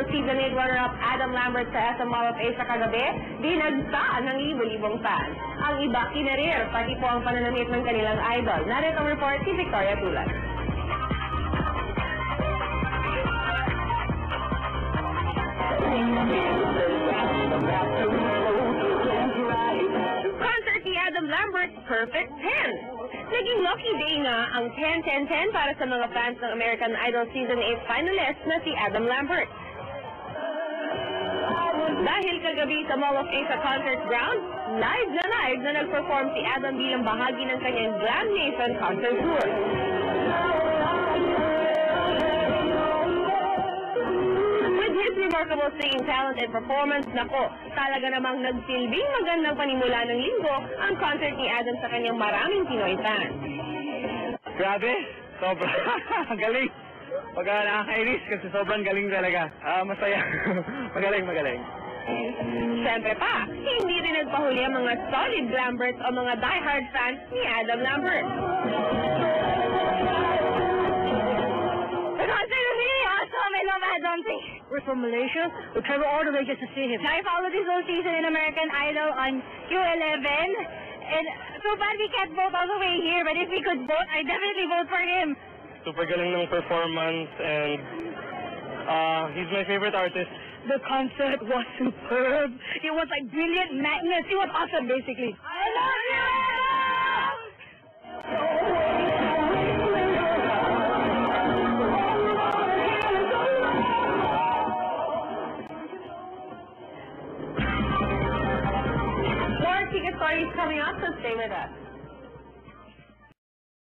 Idol Season 8 runner-up Adam Lambert sa SM Mall of Asia kagabi, dinagsa ng libo-libong fans. Ang iba kinarir, pati po ang pananamit ng kanilang idol. Narito ang report si Victoria Tulan. Concert ni Adam Lambert, Perfect 10. Naging lucky day nga ang 10-10-10 para sa mga fans ng American Idol Season 8 finalist na si Adam Lambert. Dahil kagabi sa Mall of Asia Concert Ground, live na nag-perform si Adam bilang bahagi ng kanyang Glam Nation Concert Tour. With his remarkable singing talent and performance, nako, talaga namang nagsilbing magandang panimula ng linggo ang concert ni Adam sa kanyang maraming Pinoy fans. Grabe, sobra. Galing. Pagka nakakainis kasi sobrang galing talaga. Masaya. Magaling. Siyempre pa, hindi rin nagpahuli ang mga solid Lamberts o mga diehard fans ni Adam Lambert. The concert was really awesome. I love Adam. We're from Malaysia. We travel all the way just to see him. I followed this whole season in American Idol on Q11. And so bad we can't vote all the way here, but if we could vote, I'd definitely vote for him. Super galing ng performance and he's my favorite artist. The concert was superb. It was like brilliant madness. It was awesome, basically. I love you! More ticket stories coming up, so stay with us.